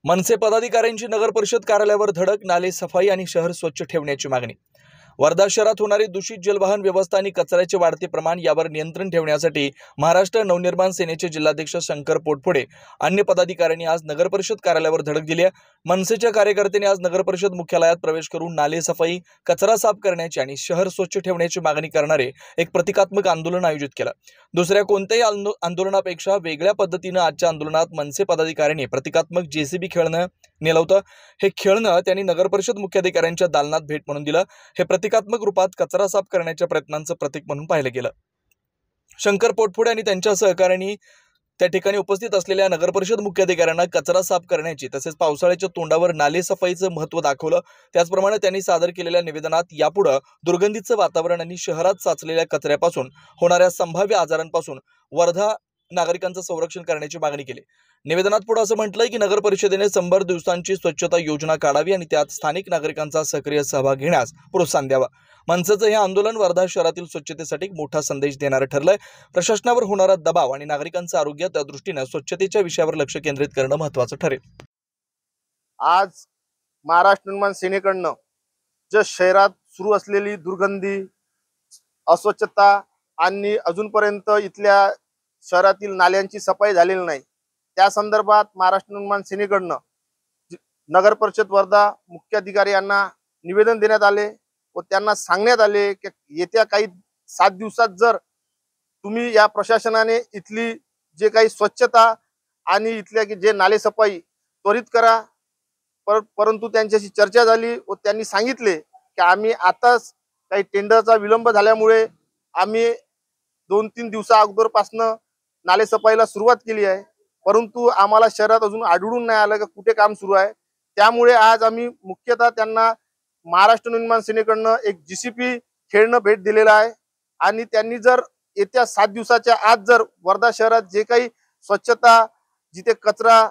मनसे पदाधिकाऱ्यांची नगर परिषद कार्यालयावर धडक, नाले सफाई आणि शहर स्वच्छ ठेवण्याची मागणी। वर्धा शहरात होणारी दूषित जलवाहन व्यवस्था आणि कचऱ्याचे वाढते प्रमाण यावर नियंत्रण ठेवण्यासाठी महाराष्ट्र नवनिर्माण सेनेचे जिल्हाध्यक्ष शंकर पोटफोडे अन्य पदाधिकाऱ्यांनी आज नगर परिषद कार्यालयावर धडक दिली आहे। मनसेच्या कार्यकर्त्यांनी आज नगर परिषद मुख्यालयात प्रवेश करून नाले सफाई, कचरा साफ करण्याची आणि शहर स्वच्छ ठेवण्याची मागणी करणारे एक प्रतिकात्मक आंदोलन आयोजित केलं। दुसऱ्या कोणत्याही आंदोलनापेक्षा वेगळ्या पद्धतीने आजच्या आंदोलनात मनसे पदाधिकाऱ्यांनी प्रतिकात्मक जेसीबी खेळणं नेलं होतं। हे खेळणं त्यांनी नगर परिषद मुख्याधिकाऱ्यांच्या दालनात भेट म्हणून दिलं। हे प्रतिकात्मक रूपात कचरा साफ करण्याच्या प्रयत्नांचं प्रतीक म्हणून पाहिलं गेलं। शंकर पोटफोडे आणि त्यांच्या सहकाऱ्यांनी त्या ठिकाणी उपस्थित असलेल्या नगर परिषद मुख्याधिकाऱ्यांना कचरा साफ करण्याची तसेच पावसाळ्याच्या तोंडावर नाले सफाईचं महत्त्व दाखवलं। त्याचप्रमाणे त्यांनी सादर केलेल्या निवेदनात यापुढे दुर्गंधीचं वातावरण आणि शहरात साचलेल्या कचऱ्यापासून होणाऱ्या संभाव्य आजारांपासून वर्धा नागरिकांचं संरक्षण करण्याची मागणी केली। निवेदनात पुढे असं म्हटलंय की नगर परिषदेने 100 दिवसांची स्वच्छता योजना काढावी आणि त्यात स्थानिक नागरिकांचा सक्रिय सहभाग घेण्यास प्रोत्साहन द्यावं। मनसेचं हे आंदोलन वर्धा शहरातील स्वच्छतेसाठी मोठा संदेश देणारं ठरलंय। प्रशासनावर होणारा दबाव आणि नागरिकांचं आरोग्य त्या दृष्टीने स्वच्छतेच्या विषयावर लक्ष केंद्रित करणं महत्त्वाचं ठरेल। आज महाराष्ट्र निर्माण सेनेकडनं जे शहरात सुरू असलेली दुर्गंधी, अस्वच्छता आणि अजूनपर्यंत इथल्या शहरातील नाल्यांची सफाई झालेली नाही, त्या संदर्भात महाराष्ट्र निर्माण सेनेकडनं नगर परिषद वर्धा मुख्याधिकारी यांना निवेदन देण्यात आले व त्यांना सांगण्यात आले की येत्या काही 7 दिवसात जर तुम्ही या प्रशासनाने इथली जे काही स्वच्छता आणि इथल्या जे नाले सफाई त्वरित करा। परंतु त्यांच्याशी चर्चा झाली व त्यांनी सांगितले की आम्ही आताच काही टेंडरचा विलंब झाल्यामुळे आम्ही 2-3 दिवसा अगोदरपासनं नाले सफाईला सुरुवात केली आहे, परंतु आम्हाला शहरात अजून आढळून नाही आलं की कुठे काम सुरू आहे। त्यामुळे आज आम्ही मुख्यतः त्यांना महाराष्ट्र निर्माण सेनेकडनं एक जीसीपी खेळणं भेट दिलेला आहे आणि त्यांनी जर येत्या 7 दिवसाच्या आत जर वर्धा शहरात जे काही स्वच्छता, जिथे कचरा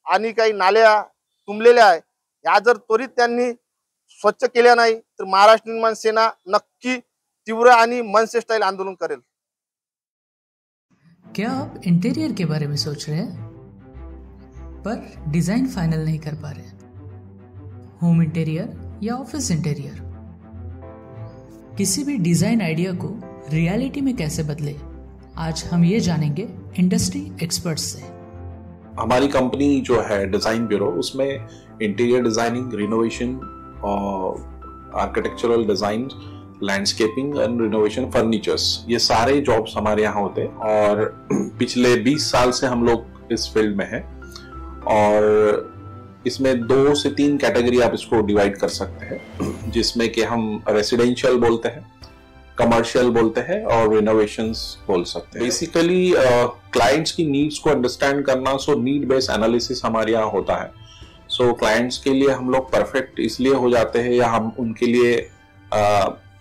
आणि काही नाल्या तुंबलेल्या आहे या जर त्वरित त्यांनी स्वच्छ केल्या नाही तर महाराष्ट्र निर्माण सेना नक्की तीव्र आणि मनसे स्टाईल आंदोलन करेल। क्या आप इंटीरियर के बारे में सोच रहे हैं पर डिजाइन फाइनल नहीं कर पा रहे? होम इंटीरियर या ऑफिस इंटीरियर, किसी भी डिजाइन आइडिया को रियलिटी में कैसे बदले, आज हम ये जानेंगे इंडस्ट्री एक्सपर्ट्स से। हमारी कंपनी जो है डिजाइन ब्यूरो, उसमें interior designing, renovation, architectural design, landscaping and renovation, furnitures, ये सारे जॉब्स हमारे यहाँ होते हैं और पिछले 20 साल से हम लोग इस फील्ड में हैं और इसमें 2 से 3 कैटेगरी आप इसको डिवाइड कर सकते हैं, जिसमें कि हम रेसिडेंशियल बोलते हैं, कमर्शियल बोलते हैं और रिनोवेशंस बोल सकते हैं। बेसिकली क्लाइंट्स की नीड्स को अंडरस्टैंड करना, सो नीड बेस्ड एनालिसिस हमारे यहाँ होता है। सो क्लाइंट्स के लिए हम लोग परफेक्ट इसलिए हो जाते हैं या हम उनके लिए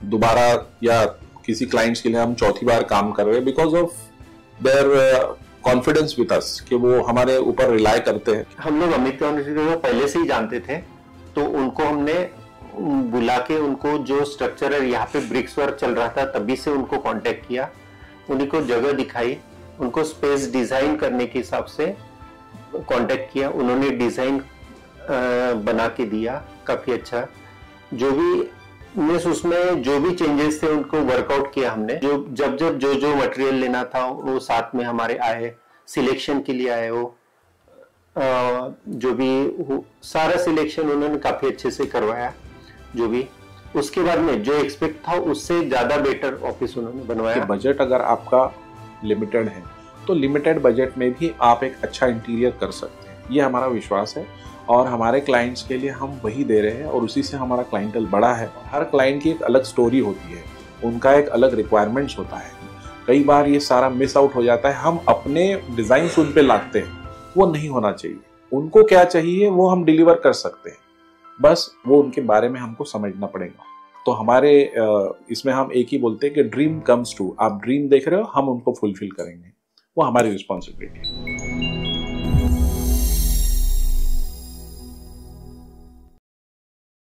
दोबारा या किसी क्लाइंट्स के लिए हम चौथी बार काम कर रहे हैं because of their confidence with us, कि वो हमारे ऊपर रिलाई करते हैं। हम लोग अमित को पहले से ही जानते थे, तो उनको हमने बुला के उनको जो स्ट्रक्चर है यहाँ पे ब्रिक्स वर्क चल रहा था तभी से उनको कांटेक्ट किया, उन्हीं को जगह दिखाई, उनको स्पेस डिजाइन करने के हिसाब से कांटेक्ट किया, उन्होंने डिजाइन बना के दिया काफी अच्छा। जो भी उसमें जो भी चेंजेस थे उनको वर्कआउट किया हमने। जब जो मटेरियल लेना था वो साथ में हमारे आए, सिलेक्शन के लिए आए, वो जो भी सारा सिलेक्शन उन्होंने काफी अच्छे से करवाया। जो भी उसके बाद में जो एक्सपेक्ट था उससे ज्यादा बेटर ऑफिस उन्होंने बनवाया। बजट अगर आपका लिमिटेड है तो लिमिटेड बजट में भी आप एक अच्छा इंटीरियर कर सकते हैं, ये हमारा विश्वास है और हमारे क्लाइंट्स के लिए हम वही दे रहे हैं और उसी से हमारा क्लाइंटल बड़ा है। हर क्लाइंट की एक अलग स्टोरी होती है, उनका एक अलग रिक्वायरमेंट्स होता है, कई बार ये सारा मिस आउट हो जाता है। हम अपने डिजाइन उन पे लाते हैं, वो नहीं होना चाहिए। उनको क्या चाहिए वो हम डिलीवर कर सकते हैं, बस वो उनके बारे में हमको समझना पड़ेगा। तो हमारे इसमें हम एक ही बोलते हैं कि ड्रीम कम्स ट्रू। आप ड्रीम देख रहे हो, हम उनको फुलफिल करेंगे, वो हमारी रिस्पॉन्सिबिलिटी है।